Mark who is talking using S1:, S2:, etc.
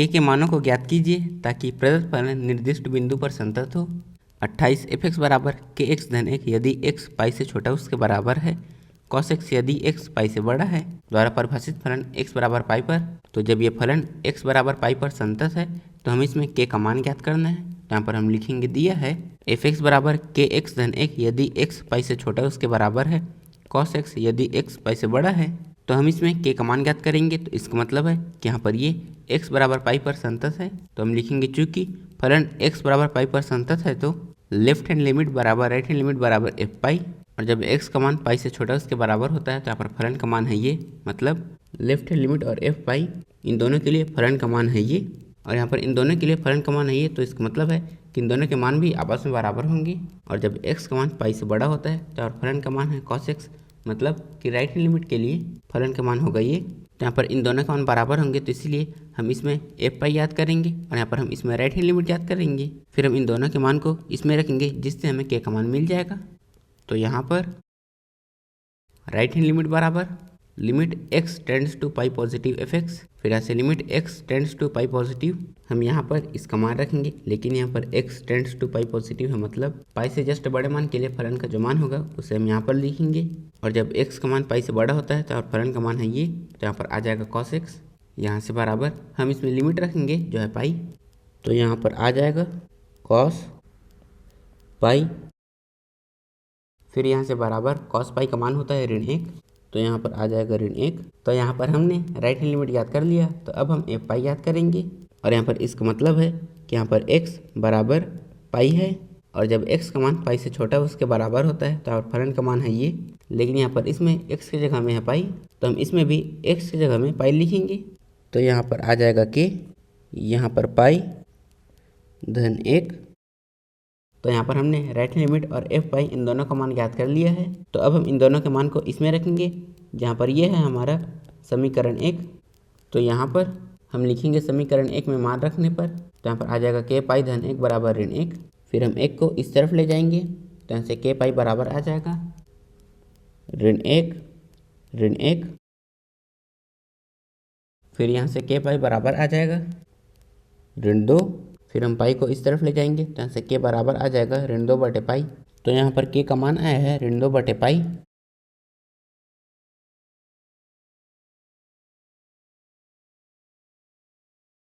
S1: के मानों को ज्ञात कीजिए ताकि प्रदत्त फलन निर्दिष्ट बिंदु पर संतत हो। 28 f(x) बराबर के एक्स धन 1 यदि x पाई से छोटा उसके बराबर है, cos x यदि x पाई से बड़ा है, द्वारा परिभाषित फलन x बराबर पाई पर। तो जब ये फलन x बराबर पाई पर संतत है तो हमें इसमें k का मान ज्ञात करना है। तो यहाँ पर हम लिखेंगे दिया है f(x) बराबर के एक्स धन 1 यदि x पाई से छोटा उसके बराबर है, cos x यदि x पाई से बड़ा है। तो हम इसमें k का मान ज्ञात करेंगे। तो इसका मतलब है कि यहाँ पर ये x बराबर पाई पर संतत है। तो हम लिखेंगे चूंकि फलन x बराबर पाई पर संतत है तो लेफ्ट हैंड लिमिट बराबर राइट हैंड लिमिट बराबर f पाई। और जब x का मान पाई से छोटा उसके बराबर होता है तो यहाँ पर फलन का मान है ये, मतलब लेफ्ट हैंड लिमिट और f पाई इन दोनों के लिए फलन का मान है ये, और यहाँ पर इन दोनों के लिए फलन का मान है ये। तो इसका मतलब है कि इन दोनों के मान भी आपस में बराबर होंगे। और जब x का मान पाई से बड़ा होता है तो और फलन का मान है cos x, मतलब कि राइट हैंड लिमिट के लिए फलन का मान होगा ये। तो यहाँ पर इन दोनों का मान बराबर होंगे तो इसलिए हम इसमें f पाई याद करेंगे और यहाँ पर हम इसमें राइट हैंड लिमिट याद करेंगे। फिर हम इन दोनों के मान को इसमें रखेंगे जिससे हमें k का मान मिल जाएगा। तो यहाँ पर राइट हैंड लिमिट बराबर limit x tends to pi positive f(x), फिर यहाँ से limit x tends to pi positive. हम यहाँ पर इसका मान रखेंगे, लेकिन यहाँ पर x tends to pi positive है, मतलब पाई से जस्ट बड़े मान के लिए फलन का जो मान होगा उसे हम यहाँ पर लिखेंगे। और जब x का मान पाई से बड़ा होता है तो और फलन का मान है ये, तो यहाँ पर आ जाएगा cos x। यहाँ से बराबर हम इसमें लिमिट रखेंगे जो है पाई, तो यहाँ पर आ जाएगा cos पाई। फिर यहाँ से बराबर cos पाई का मान होता है ऋण 1, तो यहाँ पर आ जाएगा ऋण 1। तो यहाँ पर हमने राइट हैंड लिमिट याद कर लिया, तो अब हम f पाई याद करेंगे। और यहाँ पर इसका मतलब है कि यहाँ पर x बराबर पाई है, और जब x का मान पाई से छोटा उसके बराबर होता है तो और फलन का मान है ये, लेकिन यहाँ पर इसमें x की जगह में है पाई, तो हम इसमें भी x की जगह में पाई लिखेंगे। तो यहाँ पर आ जाएगा k, यहाँ पर पाई धन 1। तो यहाँ पर हमने राइट हैंड लिमिट और f पाई इन दोनों का मान ज्ञात कर लिया है। तो अब हम इन दोनों के मान को इसमें रखेंगे जहाँ पर ये है हमारा समीकरण 1। तो यहाँ पर हम लिखेंगे समीकरण 1 में मान रखने पर, तो यहाँ पर आ जाएगा k पाई धन 1 बराबर ऋण 1। फिर हम 1 को इस तरफ ले जाएंगे तो यहाँ से k पाई बराबर आ जाएगा ऋण 1। फिर यहाँ से k पाई बराबर आ जाएगा ऋण 2। फिर हम पाई को इस तरफ ले जाएंगे तो यहाँ से k बराबर आ जाएगा ऋण 2 बटे पाई। तो यहाँ पर k का मान आया है ऋण 2 बटे पाई।